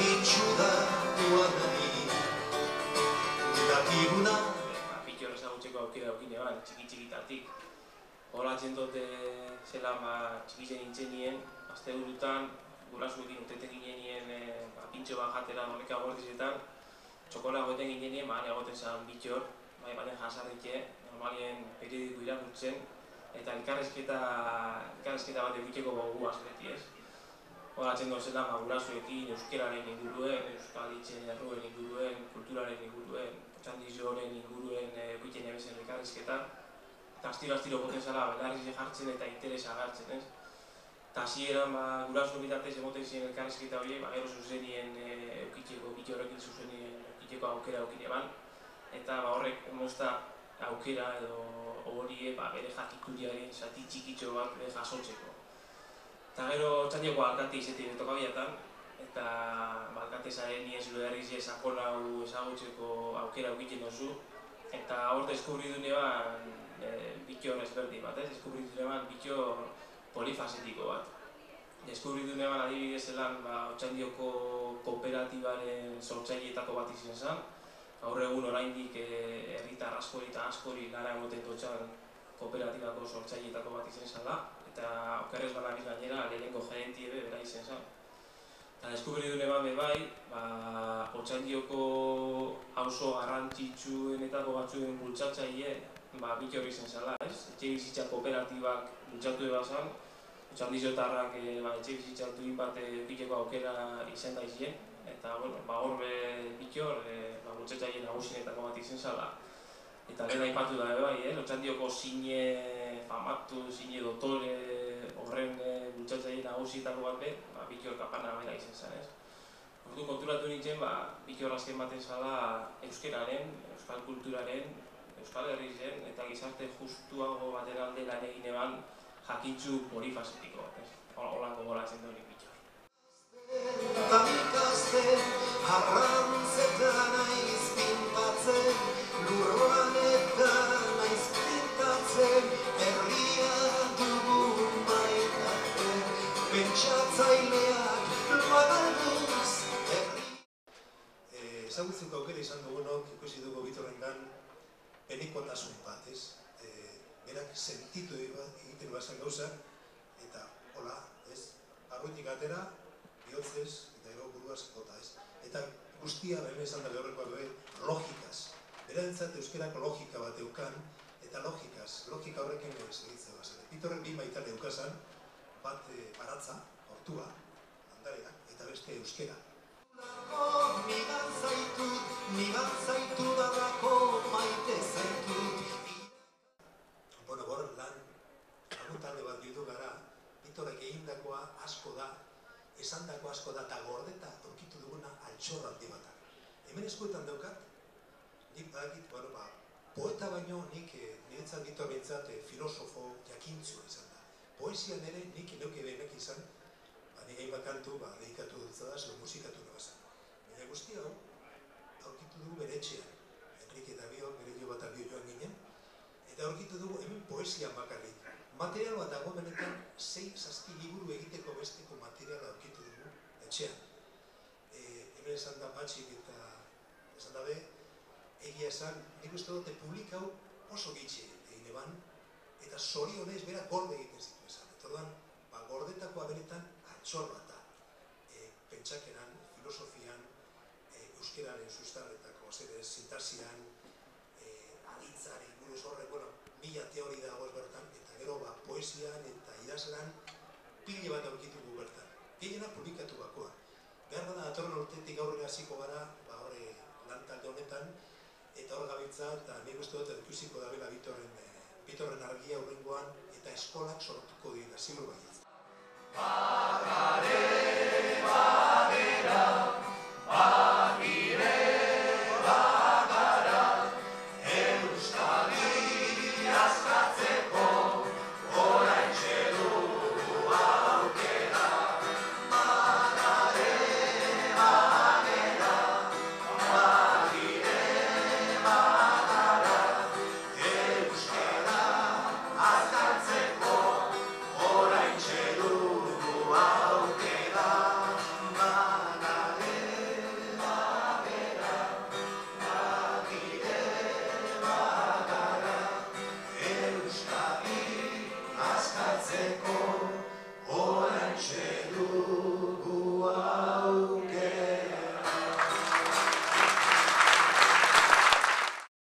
itxuda duanari dakiguna. Pitxor ezagutzeko aukera aukine ban, txiki-txikitatik. Horatzen dute zela txikitzen nintzen nien, azte burutan, gurasuekin uteten ginen nien pintxo bat jatera doneka gortizetan, txokola goten ginen nien, egoten zen bitxor, baten jasarritxe, normalien periodiko irakurtzen, eta elkarrezketa bat egiteko goguaz beti ez. Horatzen dut zela gurasuekin, euskeraren inguruen, euskal hitzen erruen inguruen, kulturaren inguruen, txandizioaren inguruen egiten ebezen elkarrezketa. Eta astiro goten zela belarrize jartzen eta interesa agertzen ez. Eta hasieran guraso bitartez emoten ziren elkarrezketa horiek, gero zuzenien eukitzeko, bitxo horrekin zuzenien eukitzeko aukera eukine ban. Eta horrek mozta aukera edo horiek bere jakituriaren zati txikitxo bat jasotzeko. Eta gero txandioko alkate izetik betokabiatan, eta alkate zaren nien zure herrize sakola hau ezagutzeko aukera eukitzen dozu. Eta hor deskubridune ban bitxo ezberdin bat, deskubridune ban bitxo polifasetiko bat. Deskubridune ban adibidez zelan Otxandioko kooperatibaren sortzaileetako bat izan zen. Gaur egun oraindik herritar askori gara emoten dutxan kooperatibako sortzaileetako bat izan zela. Eta okerrez banabiz gainera lehenengo gerenti ebe bera izan zen. Eta deskubridune ban bai, Otxandioko auzo garrantzitsuenetako batzuen bultzatzaile bitxo hori izan zela, ez? Etxebizitza kooperatibak bultzatu eba zen, Otxandiziotarrak etxebizitza duin bat eukiteko aukera izan da izien, eta hor bitxo bultzatzaile nagusienetako bat izan zela. Eta lehen aipatu da bai, Otxandioko zine famatu, zine dotore horren bultzatzaile nagusietako bat bitxo kapana bera izan zen, ez? Ordu konturatu nintzen, bitxo azken baten zela euskeraren, euskal kulturaren, euskal herrizen eta gizarte justuago baten alde lan egin eban jakintzu polifasetiko bat, ez? Holango golatzen duen bitxo. Tamikazte, arrantzetan aiz pintatzen, lurroan eta naiz pintatzen, herria dugun maitatzen, pentsatzaileak luagalduz herri. Ezagutzeko aukera izan dugunok, ikusi dugu Bitorrengan penikotasun bat, ez? Berak sentitu egiten bazan gauza, eta hola, ez? Barrutik atera, bihotzez, eta gero buruaz jota, ez? Eta guztia, behin esan da behorrekoa dugu, logikaz. Berantzat euskerak logika bat eukan, eta logika horrekin segitzen bazan. Bitorren bi maitan eukazan, bat baratza, hortua, landareak, eta beste euskera. Nigan zaitu dadako maite zaitut. Bueno, hor lan, talde bat bildu gara, Bitorrek egindakoa asko da, esandako asko da, eta gordeta aurkitu duguna altxor handi batak. Hemen eskuetan daukat, nik badakit, poeta baino nik niretzat Bitorrentzat filosofo jakintzu izan da. Poesian ere nik neuke behenak izan, nik hainbat kantu dedikatu dutzadaz, musikatu nabazan. Baina guzti hau, aurkitu dugu bere etxean. Enrique eta biok, bere jo bat albio joan ginen, eta aurkitu dugu hemen poesian bakarrik. Material bat dago benetan 6-7 liburu egiteko besteko materiala aurkitu dugu etxean. Hemen esan da Patxik eta esan dabe, egia esan, nik uste dute publikau oso gitxe egin eban, eta zorionez bera gorde egiten zitu esan. Eta orduan, gordetakoa benetan altxor bat da. Pentsakeran, filosofian, euskeraren sustarretako, sintaxian, aditzaren, buruz horrek, mila teori dago ez bertan, eta gero poesian eta idazlan pile bat aurkitugu bertan. Gehiena publikatu bakoa. Behar bada datorren urtetik aurrera hasiko gara, horre lantalde honetan, eta hor gabiltza, eta nik uste dut ikusiko dabela Bitorren argia hurrengoan, eta eskolak sortuko dira, ziur baietz.